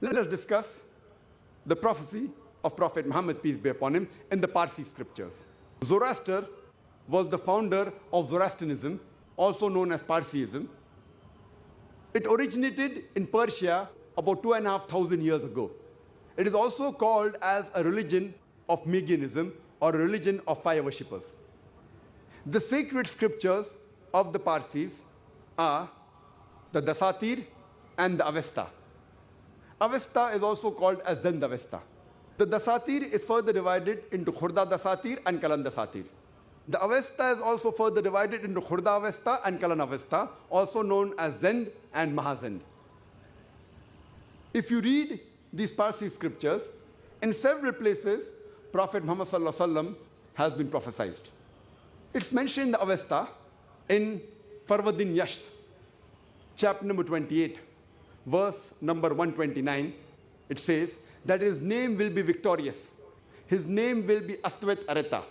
Let us discuss the prophecy of Prophet Muhammad, peace be upon him, in the Parsi scriptures. Zoroaster was the founder of Zoroastrianism, also known as Parsiism. It originated in Persia about 2,500 years ago. It is also called as a religion of Magianism or a religion of fire worshippers. The sacred scriptures of the Parsis are the Dasatir and the Avesta. Avesta is also called as Zend Avesta. The Dasatir is further divided into Khurda Dasatir and Kalan Dasatir. The Avesta is also further divided into Khurda Avesta and Kalan Avesta, also known as Zend and Mahazend. If you read these Parsi scriptures, in several places, Prophet Muhammad Sallallahu Alaihi Wasallam has been prophesied. It's mentioned in the Avesta in Farwadin Yasht, chapter number 28, verse number 129. It says that his name will be victorious. His name will be Astvet Areta.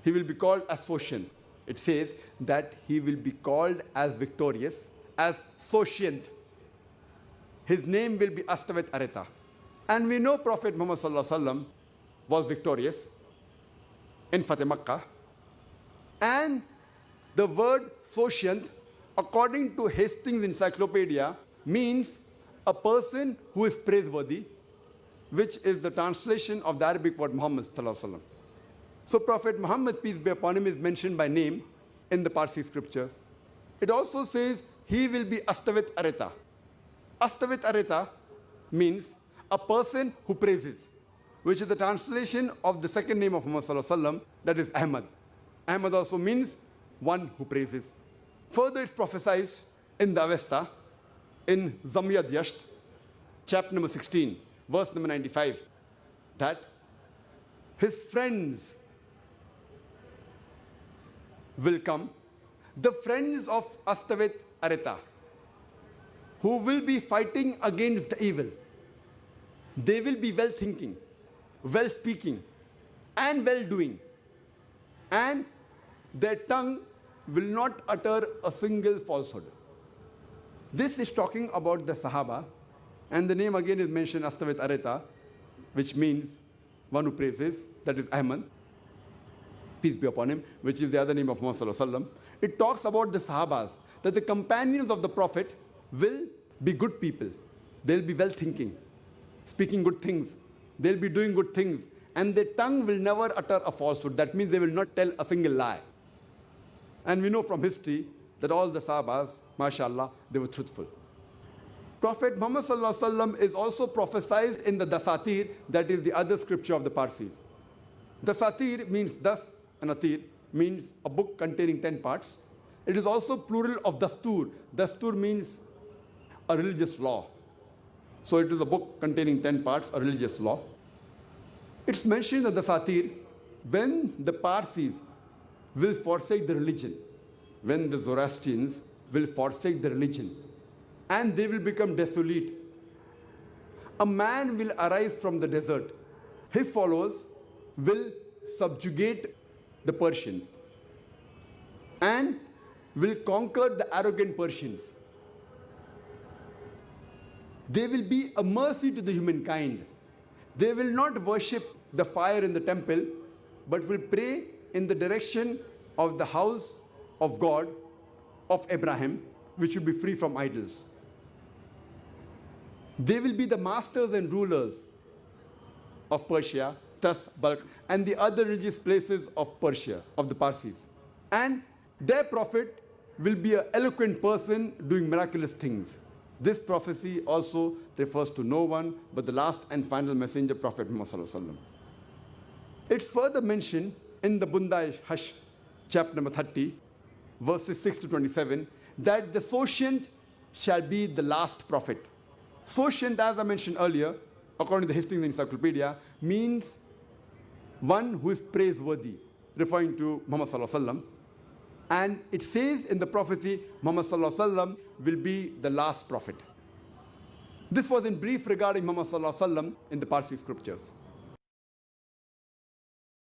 He will be called as Soshin. It says that he will be called as victorious, as Soshient. His name will be Astvet Areta. And we know Prophet Muhammad Sallallahu Alaihi Wasallam was victorious in Fateh Makkah. And the word Soshient, according to Hastings Encyclopedia, means a person who is praiseworthy, which is the translation of the Arabic word Muhammad Sallallahu Alaihi Wasallam. So Prophet Muhammad, peace be upon him, is mentioned by name in the Parsi scriptures. It also says he will be Astavit Areta. Astavit Areta means a person who praises, which is the translation of the second name of Muhammad Sallallahu Alaihi Wasallam, that is Ahmad. Ahmad also means one who praises. Further, it's prophesied in the Avesta, in Zamiyad Yasht, chapter number 16, verse number 95, that his friends will come, the friends of Astavit Areta, who will be fighting against the evil. They will be well thinking, well speaking, and well doing. And their tongue will not utter a single falsehood. This is talking about the Sahaba, and the name again is mentioned, Astavit Areta, which means one who praises, that is Ahmad, peace be upon him, which is the other name of Muhammad Sallallahu Alaihi Wasallam. It talks about the Sahabas, that the companions of the Prophet will be good people. They'll be well thinking, speaking good things. They'll be doing good things. And their tongue will never utter a falsehood. That means they will not tell a single lie. And we know from history that all the Sahabas, mashallah, they were truthful. Prophet Muhammad Sallallahu Alaihi Wasallam is also prophesied in the Dasatir, that is the other scripture of the Parsis. Dasatir means das, and Atir means a book containing 10 parts. It is also plural of Dastur. Dastur means a religious law. So it is a book containing 10 parts, a religious law. It's mentioned in the Dasatir when the Parsis will forsake the religion, when the Zoroastrians will forsake the religion, and they will become desolate. A man will arise from the desert. His followers will subjugate the Persians and will conquer the arrogant Persians. They will be a mercy to the humankind. They will not worship the fire in the temple, but will pray in the direction of the house of God of Abraham, which will be free from idols. They will be the masters and rulers of Persia, thus Balkh, and the other religious places of Persia, of the Parsis. And their prophet will be an eloquent person doing miraculous things. This prophecy also refers to no one but the last and final messenger, Prophet Muhammad Sallallahu Alaihi Wasallam. It's further mentioned in the Bundai Hash, chapter number 30, verses 6 to 27, that the Soshient shall be the last prophet. Soshient, as I mentioned earlier, according to the Hastings Encyclopedia, means one who is praiseworthy, referring to Muhammad Sallallahu Alaihi Wasallam. And it says in the prophecy, Muhammad Sallallahu Alaihi Wasallam will be the last prophet. This was in brief regarding Muhammad Sallallahu Alaihi Wasallam in the Parsi scriptures.